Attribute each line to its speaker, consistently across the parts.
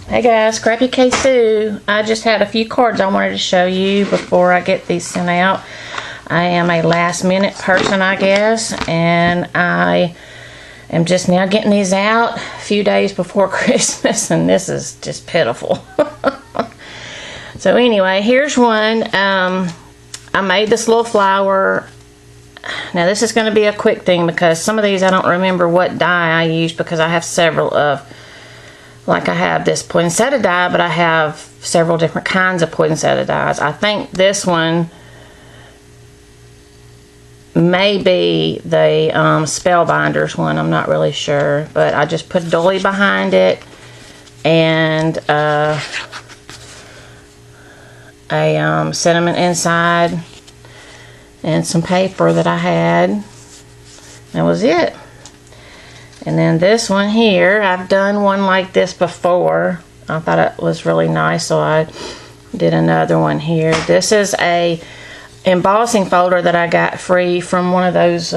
Speaker 1: Hey guys, Scrappy K Sue. I just had a few cards I wanted to show you before I get these sent out. I am a last minute person, I guess, and I am just now getting these out a few days before Christmas, and this is just pitiful. So anyway, here's one. I made this little flower. Now this is going to be a quick thing because some of these I don't remember what dye I used because I have several of. Like I have this poinsettia dye, but I have several different kinds of poinsettia dyes. I think this one may be the Spellbinders one. I'm not really sure. But I just put dolly behind it and a sentiment inside and some paper that I had. That was it. And then this one here, I've done one like this before. I thought it was really nice, so I did another one here. This is a embossing folder that I got free from one of those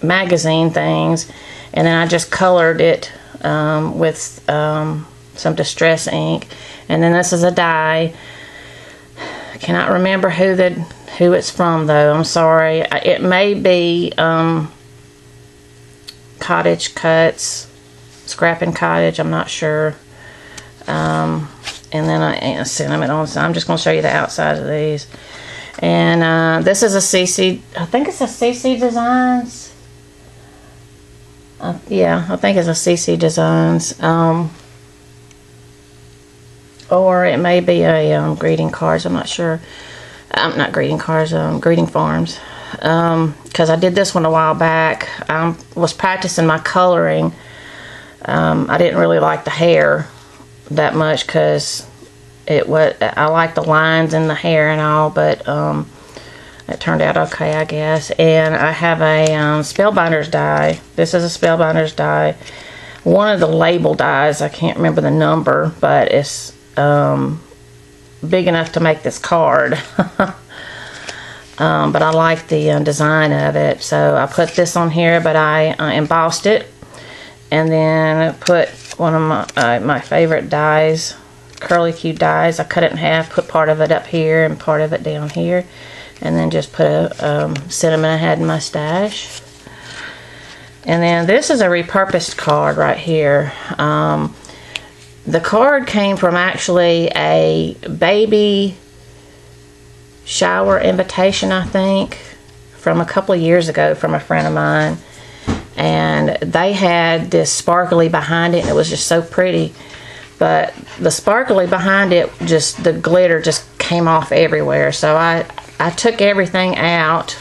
Speaker 1: magazine things. And then I just colored it with some distress ink. And then this is a die. I cannot remember who it's from though. I'm sorry. It may be Cottage Cuts, Scrap and Cottage, I'm not sure. And then a cinnamon on, so I'm just going to show you the outside of these. And this is a CC, I think it's a CC Designs. Yeah, I think it's a CC Designs. Or it may be a greeting cards, I'm not sure. Not greeting cards, greeting farms. Because I did this one a while back. I was practicing my coloring. I didn't really like the hair that much because I like the lines in the hair and all, but it turned out okay, I guess. And I have a Spellbinders die. This is a Spellbinders die. One of the label dies, I can't remember the number, but it's big enough to make this card. But I like the design of it, so I put this on here, but I embossed it, and then put one of my favorite dies, curly Q dies. I cut it in half, put part of it up here and part of it down here, and then just put a cinnamon I had in my stash. And then this is a repurposed card right here. The card came from actually a baby shower invitation, I think, from a couple of years ago from a friend of mine, and they had this sparkly behind it, and it was just so pretty, but the sparkly behind it, just the glitter just came off everywhere, so I took everything out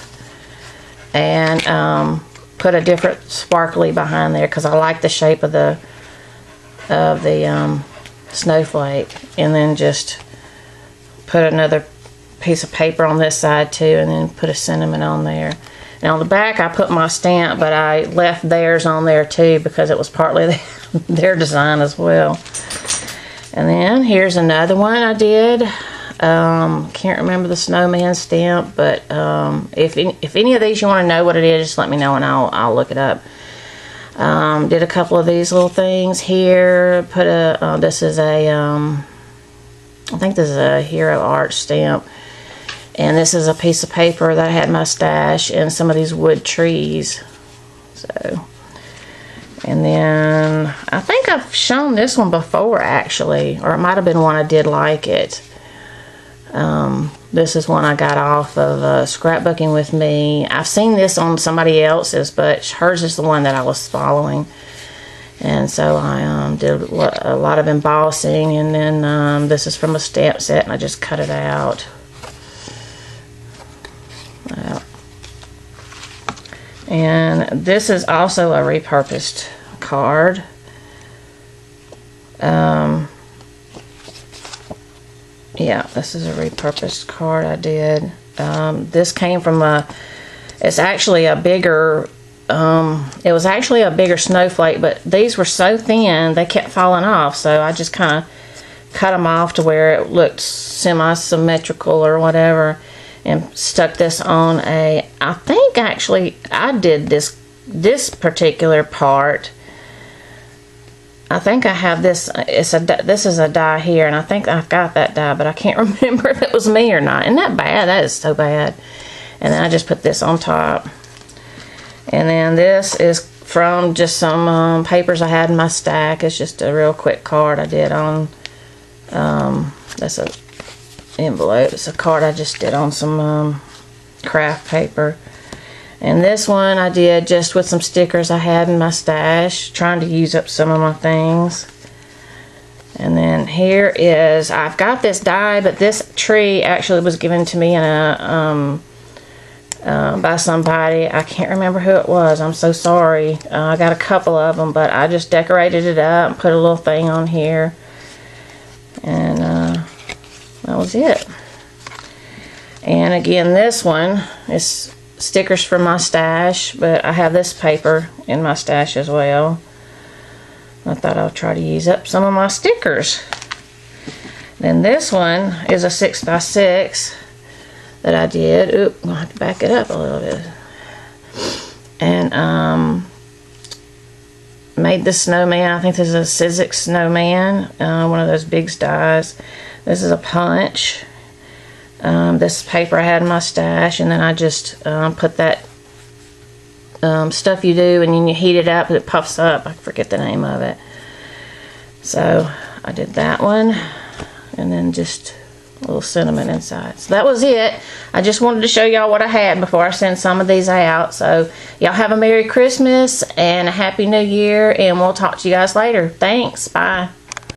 Speaker 1: and put a different sparkly behind there because I like the shape of the snowflake, and then just put another piece of paper on this side too, and then put a cinnamon on there. And on the back I put my stamp, but I left theirs on there too because it was partly their design as well. And then here's another one I did. Can't remember the snowman stamp, but if any of these you want to know what it is, just let me know and I'll look it up. Did a couple of these little things here. Put a this is a I think this is a Hero Art stamp. And this is a piece of paper that I had in my stash and some of these wood trees. So, and then I think I've shown this one before actually, or it might have been one I did like it. This is one I got off of Scrapbooking with Me. I've seen this on somebody else's, but hers is the one that I was following. And so I did a lot of embossing, and then this is from a stamp set, and I just cut it out. And this is also a repurposed card. Yeah, this is a repurposed card I did. This came from it's actually a bigger, it was actually a bigger snowflake, but these were so thin they kept falling off, so I just kind of cut them off to where it looked semi-symmetrical or whatever, and stuck this on I think actually I did this particular part I think I have this. This is a die here, and I think I've got that die, but I can't remember if it was me or not. Isn't that bad? That is so bad. And then I just put this on top. And then this is from just some papers I had in my stack. It's just a real quick card I did on. That's a envelope. It's a card I just did on some craft paper. And this one I did just with some stickers I had in my stash, trying to use up some of my things. And then here is, I've got this die, but this tree actually was given to me in a by somebody. I can't remember who it was. I'm so sorry. I got a couple of them, but I just decorated it up and put a little thing on here. And that was it. And again, this one is stickers from my stash, but I have this paper in my stash as well. I thought I'll try to use up some of my stickers. Then this one is a 6x6 that I did. Oop, I'm gonna have to back it up a little bit. And made this snowman. I think this is a Sizzix snowman, one of those big dies. This is a punch. This paper I had in my stash, and then I just put that stuff you do and then you heat it up and it puffs up. I forget the name of it. So I did that one, and then just a little cinnamon inside. So that was it. I just wanted to show y'all what I had before I send some of these out. So y'all have a Merry Christmas and a Happy New Year, and we'll talk to you guys later. Thanks. Bye.